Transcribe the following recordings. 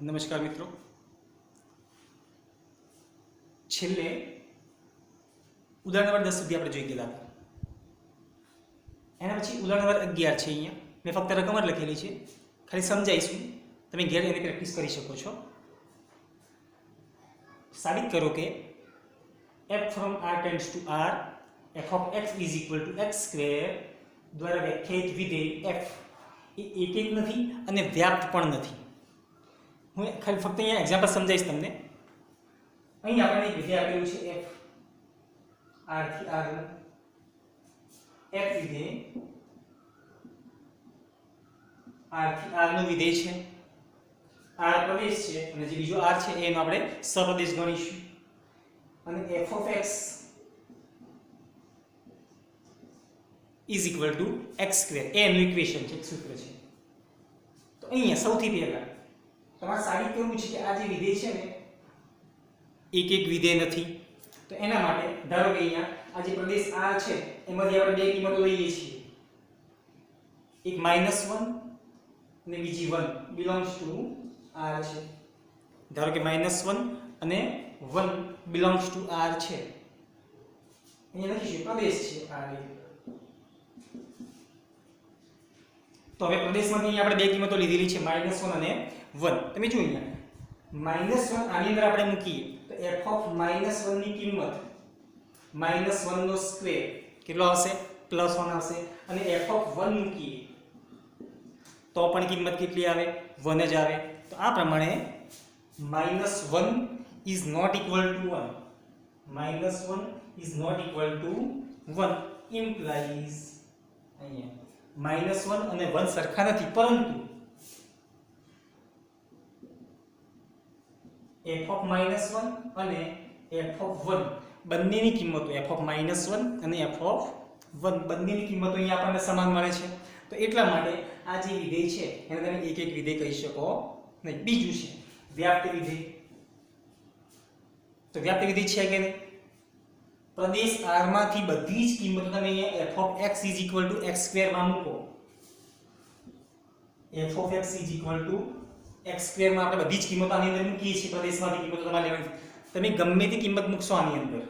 નમસ્કાર મિત્રો, છેલ્લે ઉદાહરણ નંબર 10 સુધી આપણે જોઈ ગયેલા હતા. એના પછી ઉદાહરણ નંબર 11 છે. અહીંયા મેં ફક્ત રકમ જ લખેલી છે, ખાલી સમજાઈશું, તમે ઘેર એની પ્રેક્ટિસ કરી શકો છો. સાબિત કરો કે f from r tends to r f of x is equal to x square દ્વારા વ્યાખ્યાયિત વિધેય f એ એક નથી અને વ્યાપ્ત પણ નથી. હું ખાલી ફક્ત અહીંયા એક્ઝામ્પલ સમજાવીશ તમને. અહીં આપણે એક વિધેય આપેલું છે f, r થી r નું f વિધેય, r થી r નું વિધેય છે, r પ્રદેશ છે અને જે બીજો r છે એનો આપણે સપ્રદેશ ગણીશું. અને f of x is equal to x square એ એનું ઇક્વેશન છે, એક સૂત્ર છે. તો અહીંયા સૌથી પહેલા તમારે સાબિત કરવું છે કે આ જે વિધેય છે ને એક વિધેય નથી. તો એના માટે ધારો કે અહીંયા આ જે પ્રદેશ r છે એમાંથી આપણે બે કિંમતો લઈએ છીએ, એક -1 અને બીજી 1 belongs to r છે. ધારો કે -1 અને 1 belongs to r છે. અહીંયા લખીશું પ્રદેશ છે r. તો હવે પ્રદેશમાંથી આપણે બે કિંમતો લીધેલી છે -1 અને 1. તમે જો અહીંયા -1 આની અંદર આપણે મૂકીએ તો f of -1 ની કિંમત -1 નો સ્ક્વેર કેટલો આવશે? +1 આવશે. અને f of 1 મૂકીએ તો પણ કિંમત કેટલી આવે? 1 જ આવે. તો આ પ્રમાણે -1 is not equal to 1. -1 is not equal to 1 implies અહીંયા -1 અને 1 સરખા નથી, પરંતુ f of -1 અને f of 1 બંનેની કિંમતો f of -1 અને f of 1 બંનેની કિંમતો અહીંયા આપણને સમાન મળે છે. તો એટલા માટે આ જે વિધેય છે એને તમે એક વિધેય કહી શકો નહીં. બીજું છે વ્યાપ્ત વિધેય. તો વ્યાપ્ત વિધેય છે કે નહીં? પ્રદેશ R માંથી બધી જ કિંમતો તમે અહીંયા f of x is equal to x square માં મૂકો. f of x is equal to x square માં આપણે બધી જ કિંમતો આની અંદર મૂકીએ છીએ. પ્રદેશમાંથી કિંમતો તમારે લેવાની, તમે ગમે તે કિંમત મૂકશો આની અંદર,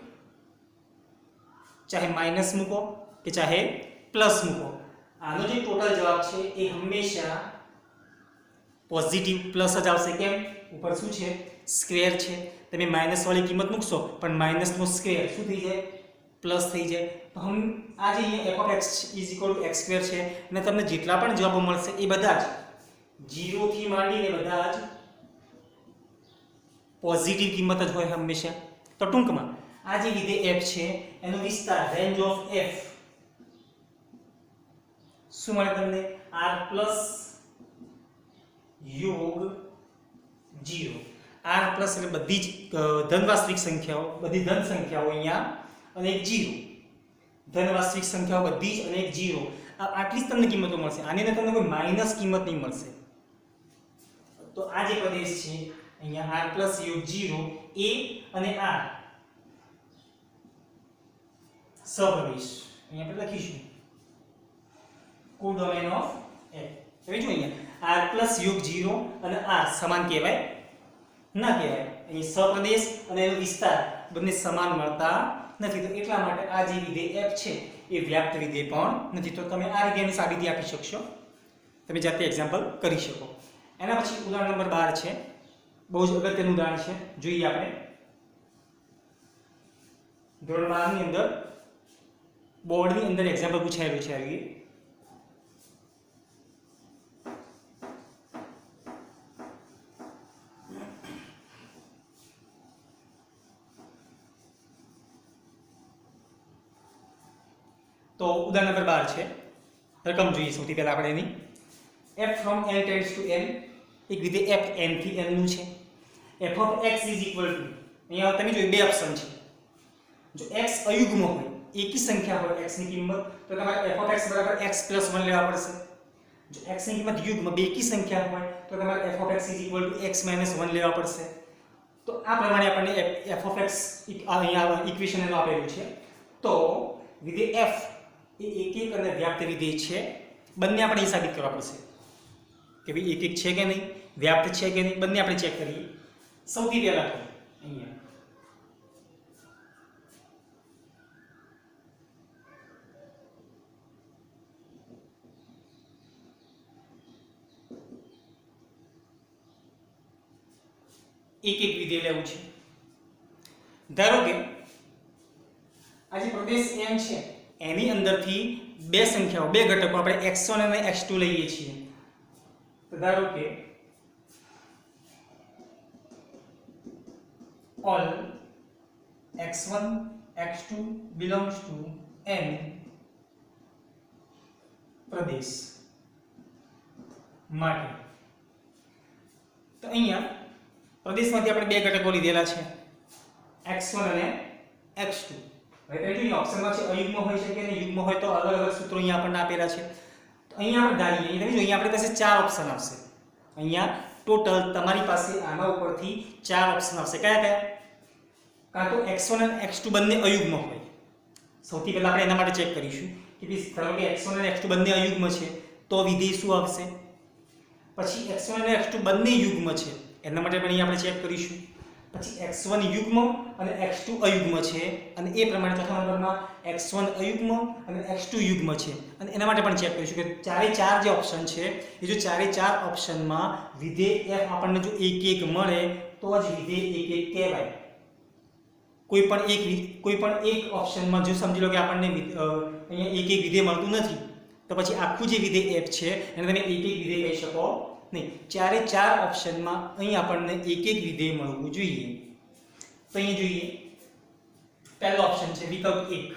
ચાહે માઈનસ મૂકો કે ચાહે પ્લસ મૂકો, આનો જે ટોટલ જવાબ છે એ હંમેશા પોઝિટિવ પ્લસ જ આવશે. કેમ? ઉપર શું છે? સ્ક્વેર છે. તમે માઈનસ વાળી કિંમત મૂકશો પણ માઈનસ નો સ્ક્વેર શું થઈ જાય? પ્લસ થઈ જાય. તો આ જે અહીંયા f of x is equal to x square છે અને તમને જેટલા પણ જવાબો મળશે એ બધા જ 0 થી માંડીને બધા જ પોઝિટિવ કિંમત જ હોય હંમેશા. તો ટૂંકમાં આ જે વિધેય f છે એનો વિસ્તાર રેન્જ ઓફ f શું મળે તમને? r પ્લસ યોગ 0. r પ્લસ એટલે બધી જ ધન વાસ્તવિક સંખ્યાઓ, બધી ધન સંખ્યાઓ અહીંયા અને એક 0. ધન વાસ્તવિક સંખ્યાઓ બધી જ અને એક 0. આટલી જ તમને કિંમતો મળશે. આની અંદર તમને કોઈ માઈનસ કિંમત નહીં મળશે. તો આ જે પ્રદેશ છે અહીંયા r પ્લસ યોગ 0 a અને r સહપ્રદેશ અહીંયા આપણે લખીશું કોડોમેન ઓફ f. હવે જો અહીંયા r પ્લસ યોગ 0 અને r સમાન કહેવાય? ના કહેવાય. અહીં સહપ્રદેશ અને એનો વિસ્તાર બંને સમાન મળતા નથી. તો એટલા માટે આ જે વિધેય f છે એ વ્યાપ્ત વિધેય પણ નથી. તો તમે આ રીતે એની સાબિતી આપી શકશો, તમે જાતે એક્ઝામ્પલ કરી શકો. એના પછી ઉદાહરણ નંબર 12 છે, બહુ જ અગત્યનું ઉદાહરણ છે, જોઈએ આપણે. ધોરણ 12 ની અંદર બોર્ડની અંદર એક્ઝામ્પલ પૂછાયેલું છે. આવી તો ઉદાહરણ નંબર 12 છે. રકમ જોઈએ સૌથી પહેલા આપણે એની. f from n tends to n, એક વિધેય f n થી n નું છે. f of x is equal to, અહીંયા તમે જોઈએ બે ઓપ્શન છે. જો x અયુગ્મ હોય, એકી સંખ્યા હોય x ની કિંમત, તો તમારે f of x બરાબર x + 1 લેવા પડશે. જો x ની કિંમત યુગ્મ બેકી સંખ્યા હોય તો તમારે f of x is equal to x - 1 લેવા પડશે. તો આ પ્રમાણે આપણને f of x અહીંયા ઇક્વેશન એનું આપેલું છે. તો વિધેય f એ એક અને વ્યાપ્ત વિધેય છે. બંને આપણે એ સાબિત કરવા પડશે કે ભાઈ એક છે કે નહીં. વ્યાપ્ત છે કે નહીં બંને આપણે ચેક કરીએ. સૌથી પહેલા તો અહીંયા એક એક વિધેય લેવું છે. ધારો કે આ જે પ્રદેશ M છે એની અંદરથી બે સંખ્યાઓ બે ઘટકો આપણે x1 અને x2 લઈએ છીએ. તો ધારો કે all x1 x2 belongs to n પ્રદેશ માટે. તો અહીંયા પ્રદેશમાંથી આપણે બે ઘટકો લીધેલા છે x1 અને x2. હવે જોઈએ ઓપ્શનમાં છે અયુગ્મ હોઈ શકે અને યુગ્મ હોય તો અલગ અલગ સૂત્રો અહીંયા આપણને આપેલા છે. તો અહીંયા આપણે ધારીએ તમે જો અહીંયા આપણી પાસે ચાર ઓપ્શન આવશે. અહીંયા ટોટલ તમારી પાસે આના ઉપરથી ચાર ઓપ્શન આવશે. કયા કયા? કાં તો x1 અને x2 બંને અયુગ્મ હોય. સૌથી પહેલા આપણે એના માટે ચેક કરીશું કે ધારો કે x1 અને x2 બંને અયુગ્મ છે તો વિધેય શું આવશે. પછી x1 અને x2 બંને યુગ્મ છે એના માટે પણ અહીંયા આપણે ચેક કરીશું. પછી x1 યુગ્મ અને x2 અયુગ્મ છે અને એ પ્રમાણે ચોથા નંબરમાં x1 અયુગ્મ અને x2 યુગ્મ છે અને એના માટે પણ ચેક કરીશું કે ચારે ચાર જે ઓપ્શન છે એ જો ચારે ચાર ઓપ્શનમાં વિધેય f આપણને જો એક એક મળે તો જ વિધેય એક એક કહેવાય. કોઈ પણ એક ઓપ્શનમાં જો સમજી લો કે આપણને અહીંયા એક એક વિધેય મળતું નથી તો પછી આખું જે વિધેય f છે એને તમે એક એક વિધેય કહી શકો નહીં. ચારે ચાર ઓપ્શનમાં અહીં આપણને એક એક વિધેય મળવું જોઈએ. તો અહીં જોઈએ પહેલો ઓપ્શન છે વિકલ્પ 1.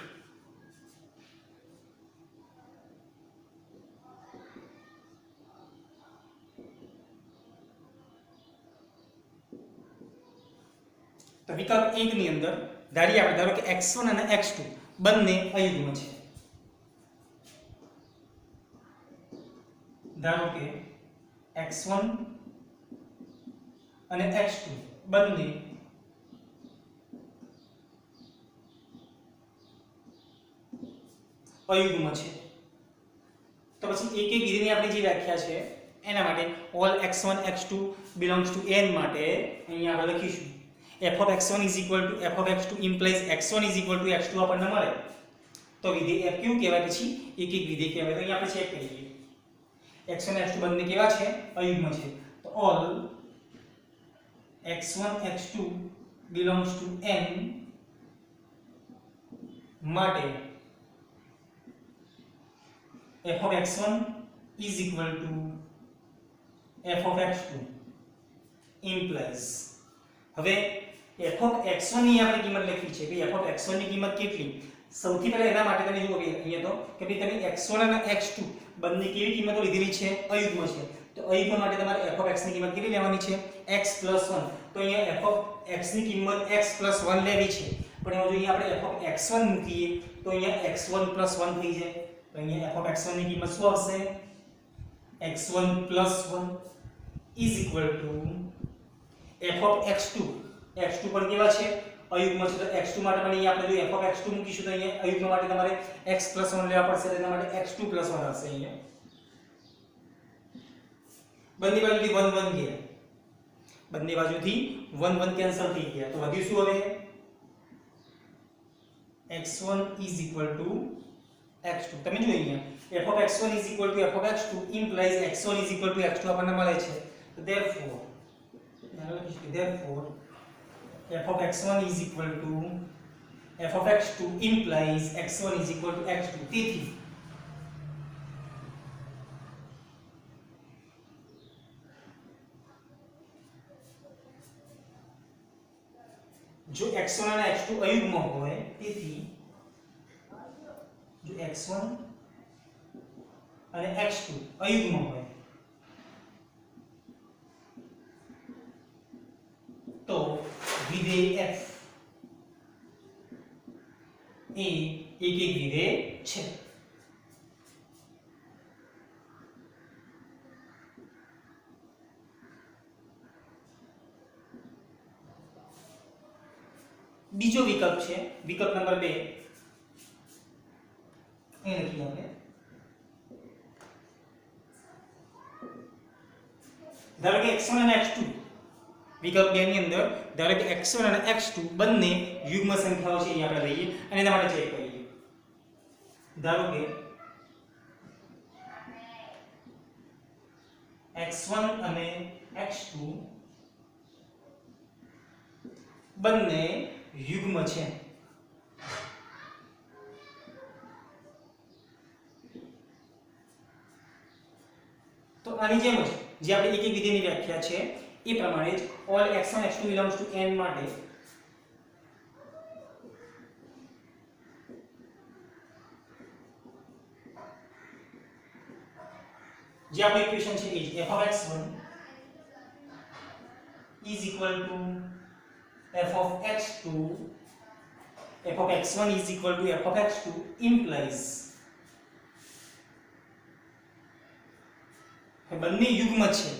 તો વિકલ્પ 1 ની અંદર ધારીએ આપણે ધારો કે x1 અને x2 બંને અયુગ્મ છે. ધારો કે x1 અને x2 બંને અયુગ્મ છે. તો પછી એક એક વિધેયની આપણી જે વ્યાખ્યા છે એના માટે all x1 x2 belongs to n માટે અહીંયા આપણે લખીશું f of x1 is equal to f of x2 implies x1 is equal to x2 આપણને મળે તો વિધેય f કેવું કહેવાય પછી એક એક વિધેય કહેવાય. તો અહીંયા આપણે ચેક કરીએ x1 અને x2 બંને કેવા છે અયુગ્મ છે. તો all x1 x2 belongs to n માટે f of x1 is equal to f of x2 implies. હવે f of x1 ની આપણે કિંમત લખી છે કે f of x1 ની કિંમત કેટલી. સૌથી પહેલા એના માટે તમે જુઓ અહીંયા તો કે ભાઈ તમે x1 અને x2 બંને કેવી કિંમતો લીધેલી છે અયુગ્મ છે. તો અયુગ્મ માટે તમારે f of x ની કિંમત કેટલી લેવાની છે x + 1. તો અહીંયા f of x ની કિંમત x + 1 લેવી છે પણ એમાં જો અહીંયા આપણે f of x1 મૂકીએ તો અહીંયા x1 + 1 થઈ જાય. તો અહીંયા f of x1 ની કિંમત શું આવશે x1 + 1 is equal to f of x2. x2 પણ કેવા છે અયુગ્મ છે. તો x2 માટે પણ અહીંયા આપણે જો f of x2 મૂકીશું તો અહીંયા અયુગ્મ માટે તમારે x + 1 લેવા પડશે. એના માટે x2 + 1 આવશે. અહીંયા બંને બાજુથી 1 1 ગયા. બંને બાજુથી 1 1 કેન્સલ થઈ ગયા. તો વધ્યું શું હવે x1 is equal to x2. તમે જો અહીંયા f of x1 is equal to f of x2 implies x1 is equal to x2 આપણને મળે છે. તો therefore f of x1 is equal to f of x2 implies x1 is equal to x2. તેથી જો x1 અને x2 અયુગ્મ હોય તેથી જો x1 અને x2 અયુગ્મ હોય તો વિધેય f એ એક એક વિધેય છે. બીજો વિકલ્પ છે વિકલ્પ નંબર 2. એ લખીએ આપણે ધારો કે x1 અને x2 વિકલ્પ 2 ની અંદર ધારો કે x1 અને x2 બંને યુગ્મ સંખ્યાઓ છે, અહીંયા આપણે લઈએ અને એના માટે ચેક કરીએ. ધારો કે x1 અને x2 બંને યુગ્મ છે. તો આની જેમ જ જે આપણે એક એક વિધેયની વ્યાખ્યા છે એ પ્રમાણે જ all x1 x2 belongs to n માટે જે આપણી ઇક્વેશન છે એ f of x1 is equal to f of x2, f of x1 is equal to f of x2 implies બંને યુગ્મ છે.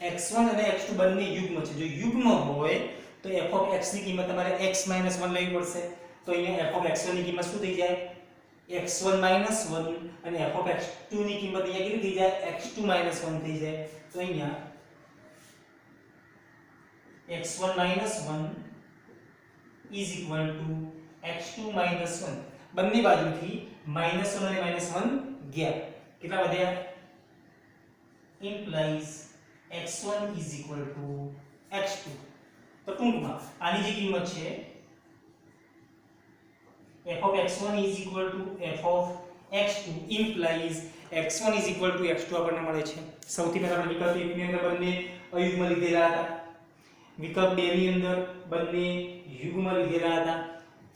x1 અને x2 બંને યુગ્મ છે. જો યુગ્મ હોય તો f of x ની કિંમત તમારે x - 1 લેવી પડશે. તો અહીંયા f of x1 ની કિંમત શું થઈ જાય? x1 - 1 અને f of x2 ની કિંમત અહીંયા કેટલી થઈ જાય? x2 - 1 થઈ જાય. તો અહીંયા x1 - 1 is equal to x2 - 1. બંને બાજુથી -1 અને -1 ગેપ કેટલા વધ્યા? implies x1 is equal to x2. તો ટૂંકમાં આની જે કિંમત છે f of x1 is equal to f of x2 implies x1 is equal to x2 આપણને મળે છે. સૌથી પહેલા આપણે વિકલ્પ 1 ની અંદર બંને અયુગ્મ લીધેલા હતા. વિકલ્પ 2 ની અંદર બંને યુગ્મ લીધેલા હતા.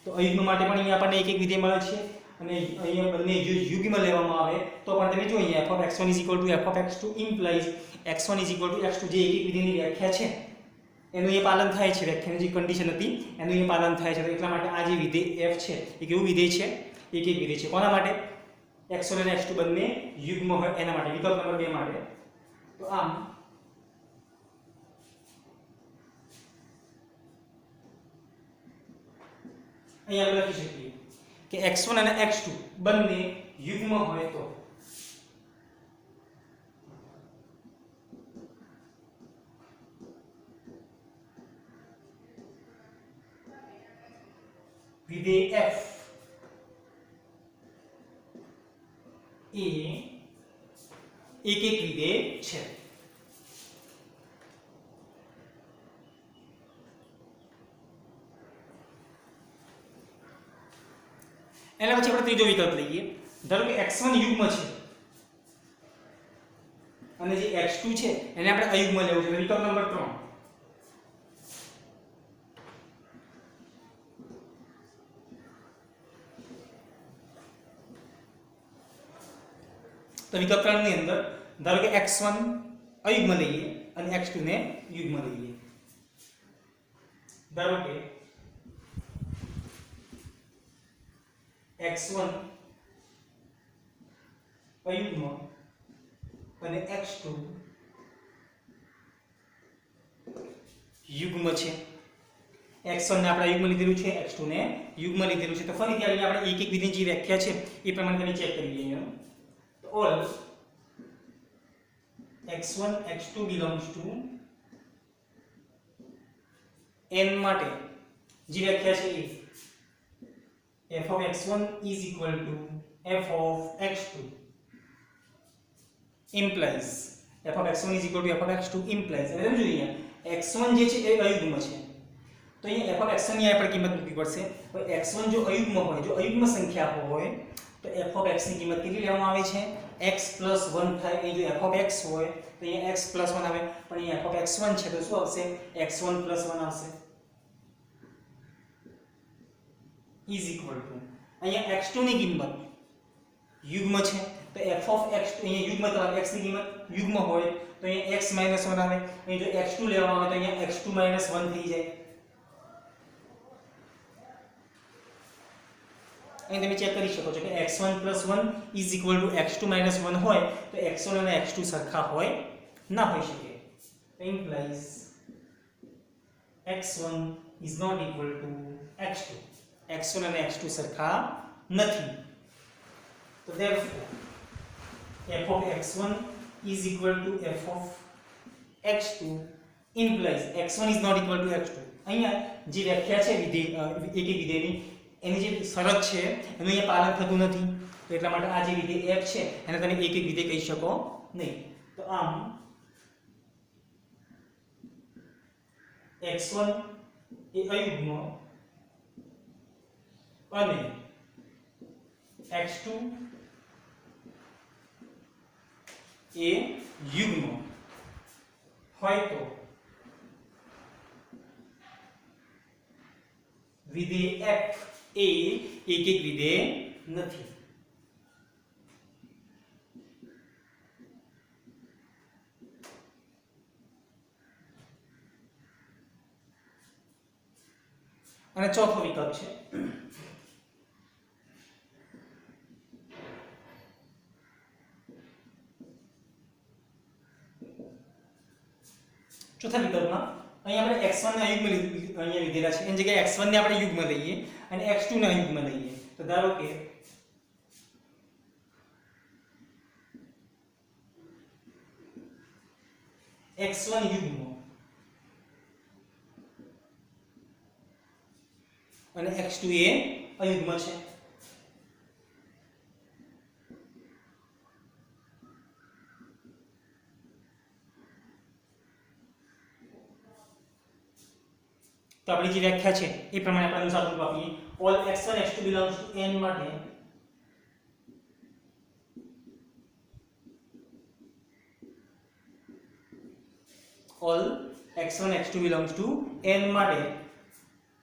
તો અયુગ્મ માટે પણ અહીંયા આપણને એક એક વિધેય મળે છે અને અહીંયા બંને જો યુગ્મ લેવામાં આવે તો પણ તમે જો અહીંયા f of x1 is equal to f of x2 implies x1 is equal to x2 જે એક એક વિધેયની વ્યાખ્યા છે એનું એ પાલન થાય છે. વ્યાખ્યાની જે કન્ડિશન હતી એનું એ પાલન થાય છે. તો એટલા માટે આ જે વિધેય f છે એ કેવું વિધેય છે? એક એક વિધેય છે. કોના માટે? x1 અને x2 બંને યુગ્મ હોય એના માટે, વિકલ્પ નંબર 2 માટે. તો આમ અહીંયા આપણે લખી શકીએ કે x1 અને x2 બંને યુગ્મ હોય તો વિધેય f એ એક એક વિધેય છે. એના પછી આપણે ત્રીજો વિકલ્પ લઈએ. ધારો કે x1 યુગ્મ છે અને જે x2 છે એને આપણે અયુગ્મ લેવું છે. વિકલ્પ નંબર 3. તો વિકલ્પ 3 ની અંદર ધારો કે x1 અયુગ્મ લઈએ અને x2 ને યુગ્મ લઈએ. ધારો કે x1 અયુગ્મ અને x2 યુગ્મ છે. x1 ને આપણે યુગ્મ લીધેલું છે, x2 ને યુગ્મ લીધેલું છે. તો ફરીથી અહીંયા આપણે એક એક વિધેયની જે વ્યાખ્યા છે એ પ્રમાણે તમે ચેક કરી લઈએ. તો all x1 x2 belongs to n માટે જે વ્યાખ્યા છે એ f of x1 is equal to f of x2 implies f of x1 is equal to f of x2 implies. હવે તમે જોઈએ x1 જે છે એ અયુગ્મ છે તો અહીંયા f of x1 ની આપણે કિંમત મૂકવી પડશે. તો x1 જો અયુગ્મ હોય, જો અયુગ્મ સંખ્યા હોય તો f of x ની કિંમત કેટલી લેવામાં આવે છે? x + 1 થાય. એ જો f of x હોય તો અહીંયા x + 1 આવે, પણ અહીંયા f of x1 છે તો શું આવશે? x1 + 1 આવશે. is equal to અહીંયા x2 ની કિંમત યુગ્મ છે તો f of x2 અહીંયા યુગ્મ તમારે x ની કિંમત યુગ્મ હોય તો અહીંયા x - 1 આવે. અહીં જો x2 લેવામાં આવે તો અહીંયા x2 - 1 થઈ જાય. અહીં તમે ચેક કરી શકો છો કે x1 + 1 is equal to x2 - 1 હોય તો x1 અને x2 સરખા હોય ના હોઈ શકે. implies x1 is not equal to x2. x1 અને x2 સરખા નથી. તો therefore f of x1 is equal to f of x2 implies x1 is not equal to x2. અહીંયા જે વ્યાખ્યા છે વિધેય એક વિધેયની એની જે શરત છે એનું અહીંયા પાલન થતું નથી, તો એટલા માટે આ જે વિધેય f છે એને તમે એક વિધેય કહી શકો નહીં. તો આમ x1 એ અયુગ્મ અને x2 એ યુગ્મ હોય તો વિધેય f એ એક વિધેય નથી. અને ચોથો વિકલ્પ છે ચોથા વિકલ્પમાં અહીં આપણે x1 ને અયુગ્મ અહીંયા લીધેલા છે, એની જગ્યાએ x1 ને આપણે યુગ્મ લઈએ અને x2 ને અયુગ્મ લઈએ. તો ધારો કે x1 યુગ્મ અને x2 એ અયુગ્મ છે. તો આપણી જે વ્યાખ્યા છે એ પ્રમાણે આપણે અનુસાર રૂપ આપીએ. all x1 x2 belongs to n માટે all x1 x2 belongs to n માટે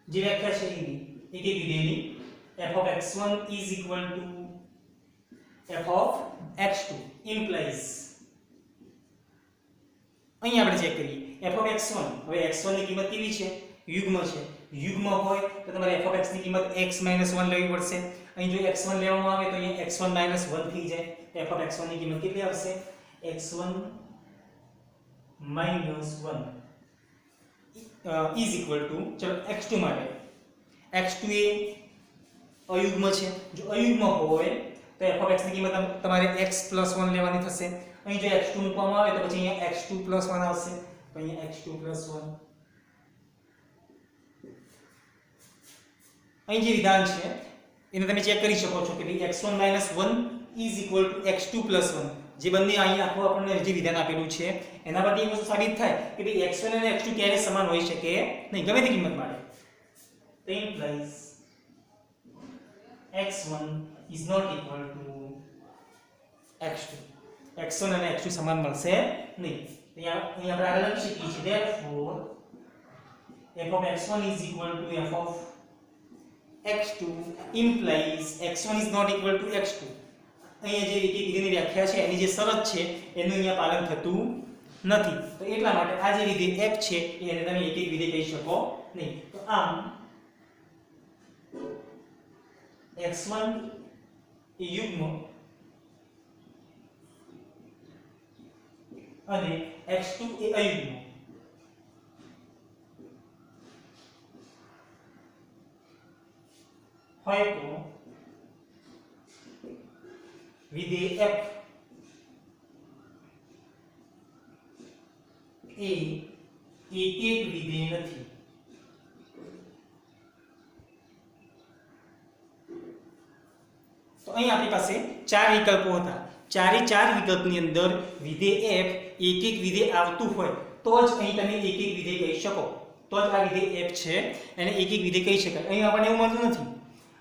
જે વ્યાખ્યા છે એની એક વિધેયની f of x1 is equal to f of x2 implies અહીં આપણે ચેક કરીએ f of x1. હવે x1 ની કિંમત કેવી છે? યુગ્મ છે. યુગ્મ હોય તો તમારે f of x ની કિંમત x - 1 લેવી પડશે. અહીં જો x1 લેવામાં આવે તો અહીંયા x1 - 1 થઈ જાય. f of x1 ની કિંમત કેટલી આવશે? x1 - 1 is equal to ચલો x2 માટે x2 એ અયુગ્મ છે. જો અયુગ્મ હોય તો f of x ની કિંમત તમારે x + 1 લેવાની થશે. અહીં જો x2 મૂકવામાં આવે તો પછી અહીંયા x2 + 1 આવશે. તો અહીંયા x2 + 1 અહીં જે વિધાન છે એને તમે ચેક કરી શકો છો કે ભાઈ x1 - 1 is equal to x2 + 1. જે બંને અહીં આખું આપણને જે વિધાન આપેલું છે એના પરથી એ વસ્તુ સાબિત થાય કે ભાઈ x1 અને x2 ક્યારેય સમાન હોઈ શકે નહીં ગમે તે કિંમત માટે. તો implies x1 is not equal to x2. x1 અને x2 સમાન મળશે નહીં. અહીં આપણે આગળ લખી શકીએ છીએ therefore f of x1 is equal to f of x2 implies x1 is not equal to x2. અહીંયા જે વિધેયની વ્યાખ્યા છે એની જે શરત છે એનું અહીંયા પાલન થતું નથી. તો એટલા માટે આ જે વિધેય f છે એને તમે એક વિધેય કહી શકો નહીં. તો આમ x1 એ યુગ્મ અને x2 એ અયુગ્મ હોય તો વિધેય f એ એક વિધેય નથી. તો અહીં આપણી પાસે ચાર વિકલ્પો હતા. ચારે ચાર વિકલ્પની અંદર વિધેય f એક વિધેય આવતું હોય તો જ અહીં તમે એક વિધેય કહી શકો. તો જ આ વિધેય f છે એને એક વિધેય કહી શકાય. અહીં આપણને એવું મળતું નથી.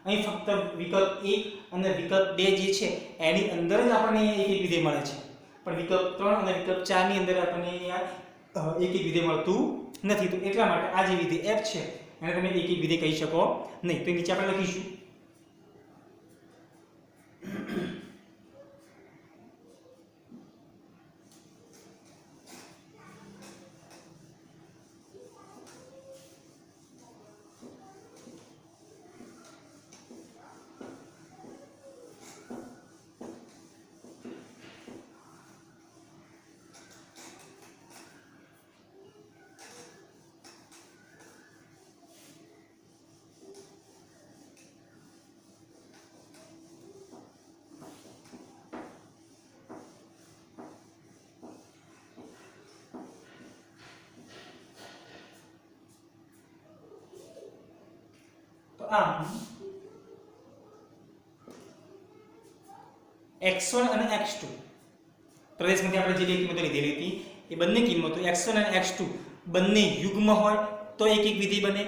અહીં ફક્ત વિકલ્પ 1 અને વિકલ્પ 2 જે છે એની અંદર જ આપણને એક વિધેય મળે છે. પણ વિકલ્પ 3 અને વિકલ્પ 4 ની અંદર આપણને અહીંયા એક વિધેય મળતું નથી. તો એટલા માટે આ જે વિધેય f છે એને તમે એક વિધેય કહી શકો નહીં. તો નીચે આપણે લખીશું આમ x1 અને x2 પ્રદેશમાંથી આપણે જે બે કિંમતો લીધેલી હતી એ બંને કિંમતો x1 અને x2 બંને યુગ્મ હોય તો એક એક વિધેય બને,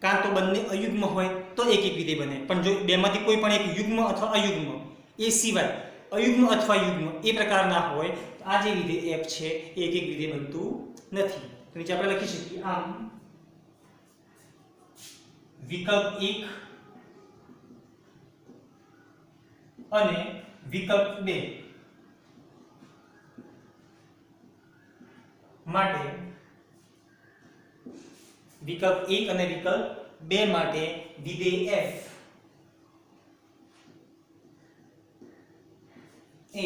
કાં તો બંને અયુગ્મ હોય તો એક એક વિધેય બને. પણ જો બેમાંથી કોઈ પણ એક યુગ્મ અથવા અયુગ્મ એ સિવાય અયુગ્મ અથવા યુગ્મ એ પ્રકારના હોય તો આ જે વિધેય f છે એ એક એક વિધેય બનતું નથી. તો નીચે આપણે લખી શકીએ આમ વિકલ્પ 1 અને વિકલ્પ 2 માટે વિકલ્પ 1 અને વિકલ્પ 2 માટે વિધેય f એ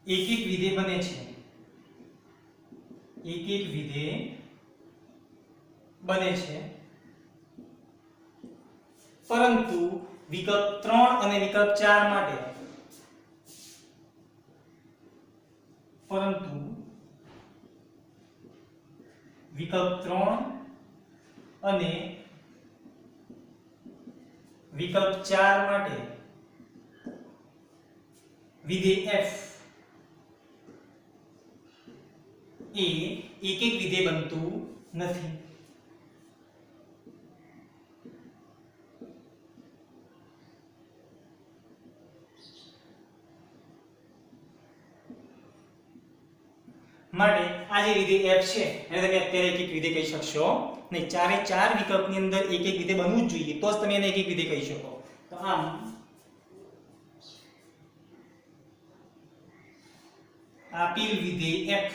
એક એક વિધેય બને છે, એક એક વિધેય બને છે. પરંતુ વિકલ્પ 3 અને વિકલ્પ 4 માટે વિકલ્પ 3 અને વિકલ્પ 4 માટે વિધેય f એ એક એક વિધેય બનતું નથી. માટે આ જે વિધેય f છે એને તમે અત્યારે એક એક વિધેય કહી શકશો નહીં. ચારે ચાર વિકલ્પની અંદર એક એક વિધેય બનવું જ જોઈએ તો જ તમે એને એક એક વિધેય કહી શકો. તો આમ આપેલ વિધેય f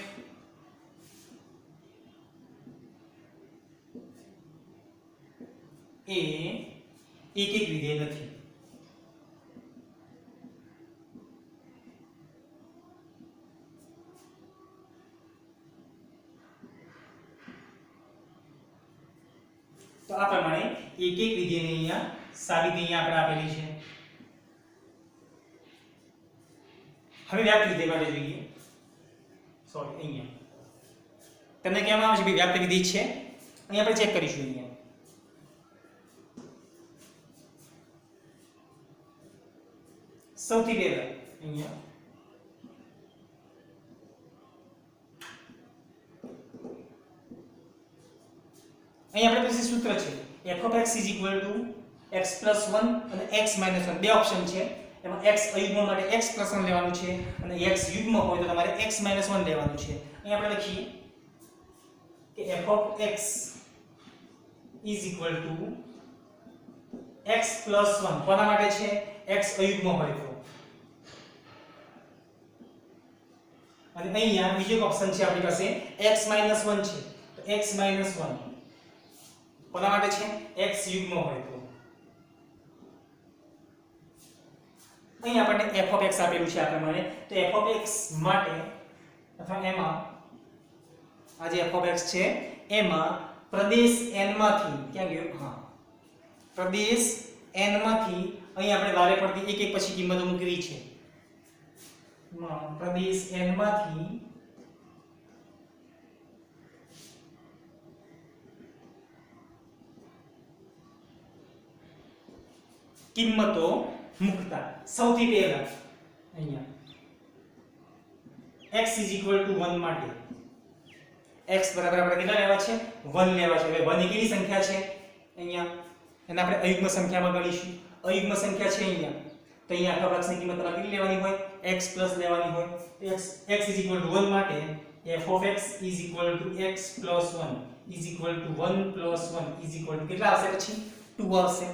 એ એક એક વિધેય નથી. તો આ પ્રમાણે એક એક વિધેયની અહીંયા સાબિતી અહીંયા આપણે આપેલી છે. હવે વ્યાપ્ત વિધેય માટે જોઈએ. સોરી, અહીંયા તમને કહેવામાં આવે છે કે વ્યાપ્ત વિધેય છે. અહીંયા આપણે ચેક કરીશું. અહીંયા સૌથી પહેલા અહીંયા આપણે પાસે સૂત્ર છે f of x is equal to x plus 1 અને x minus 1 બે ઓપ્શન છે. એમાં x અયુગ્મ માટે x plus 1 લેવાનું છે અને x યુગ્મ હોય તો તમારે x minus 1 લેવાનું છે. અહીં આપણે લખીએ કે f of x is equal to x plus 1 કોના માટે છે? x અયુગ્મ હોય તો. અને અહીંયા બીજો એક ઓપ્શન છે આપણી પાસે x minus 1 છે તો x minus 1 કોના માટે છે? x યુગ્મ હોય તો. અહીં આપણને f of x આપેલું છે આ પ્રમાણે. તો f of x માટે અથવા એમાં આ જે f of x છે એમાં પ્રદેશ n માંથી ક્યાં ગયો? હા, પ્રદેશ n માંથી અહીં આપણે વારે પડતી એક એક પછી કિંમતો મૂકવી છે. પ્રદેશ n માંથી કિંમતો મૂકતા સૌથી પહેલા અહીંયા x = 1 માટે x બરાબર આપણે કેટલા લેવા છે? 1 લેવા છે. હવે 1 એ કેવી સંખ્યા છે? અહીંયા એને આપણે અયુગ્મ સંખ્યામાં ગણીશું. અયુગ્મ સંખ્યા છે અહીંયા તો અહીંયા આખા x ની કિંમત તમારે કેટલી લેવાની હોય? x પ્લસ લેવાની હોય. x = 1 માટે f of x = x plus 1 = 1 plus 1 = કેટલા આવશે? પછી 2 આવશે.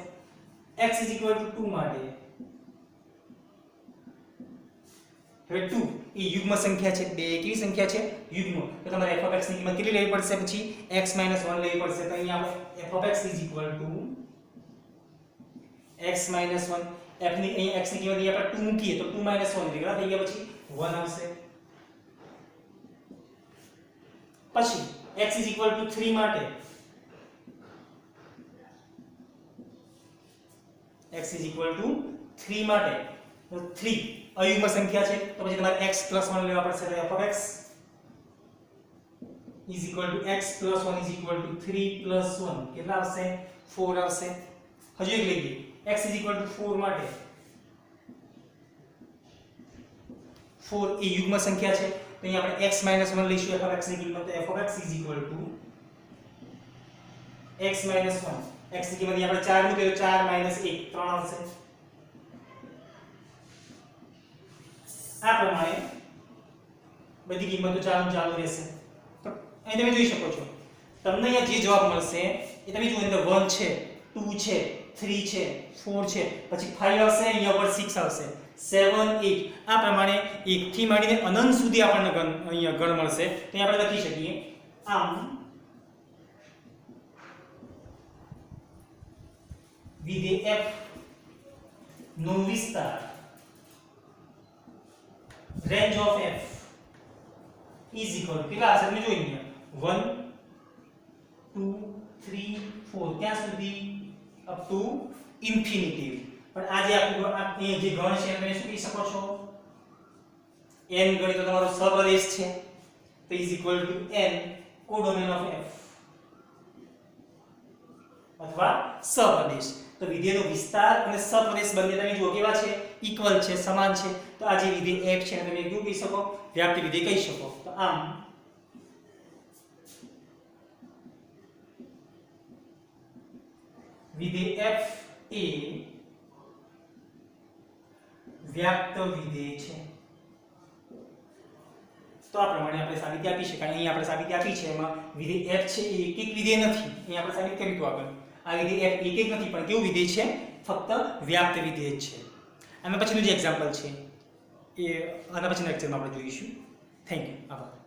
x = 2 માટે હવે 2 એ યુગ્મ સંખ્યા છે. બે કેવી સંખ્યા છે? યુગ્મ. તો તમારે f of x ની કિંમત કેટલી લેવી પડશે? પછી x - 1 લેવી પડશે. તો અહીંયા આપણે f of x = x - 1 f ની અહીંયા x ની કિંમત અહીંયા આપણે 2 મૂકીએ તો 2 - 1 એટલે કેટલા થઈ ગયા? પછી 1 આવશે. પછી x = 3 માટે x = 3 માટે તો 3 અયુગ્મ સંખ્યા છે તો પછી તમારે x + 1 લેવા પડશે. તો f of x = x + 1 = 3 + 1 કેટલા આવશે? 4 આવશે. હજુ એક લઈએ x = 4 માટે 4 એ યુગ્મ સંખ્યા છે તો અહીં આપણે x - 1 લઈશું f(x) ની કિંમત તો f(x) = x - 1 x ની કિંમત અહીં આપણે 4 મૂકીએ તો 4 - 1 3 આવશે આ પ્રમાણે બધી કિંમતો ચાલુ રહેશે તો અહીં તમે જોઈ શકો છો તમને અહીંયા જે જવાબ મળશે એ તમે જુઓ અંદર 1 છે 2 છે 3 છે 4 છે પછી 5 આવશે અહીંયા ઉપર 6 આવશે 7 8 આ પ્રમાણે 1 થી માંડીને અનંત સુધી આપણને અહીંયા ગણ મળશે તો અહીં આપણે લખી શકીએ આમ વિધેય f નો વિસ્તાર range of f is equal to કેટલા હશે તમે જોઈ લો 1 2 3 4 ક્યાં સુધી અપ ટુ ઇન્ફિનિટી પણ આ જે આપણું જે ગણ છે તમે શું કહી શકો છો n ગણી તો તમારો સપ્રદેશ છે તો is equal to n codomain of f અથવા સપ્રદેશ તો વિધેયનો વિસ્તાર અને સપ્રદેશ બંને તમે જુઓ કેવા છે ઇક્વલ છે સમાન છે તો આ જે વિધેય f છે તમે શું કહી શકો વ્યાપ્ત વિધેય કહી શકો તો આમ વિધેય f એ વ્યાપ્ત વિધેય છે તો આ પ્રમાણે આપણે સાબિતી આપી શકાય અહીં આપણે સાબિતી આપી છે એમાં વિધેય f છે એ એક વિધેય નથી અહીં આપણે સાબિત કર્યું તો આગળ આ વિધેય f એક નથી પણ કેવું વિધેય છે ફક્ત વ્યાપ્ત વિધેય છે આના પછીનું જે એક્ઝામ્પલ છે એ આના પછીના લેક્ચરમાં આપણે જોઈશું થેન્ક યુ આભાર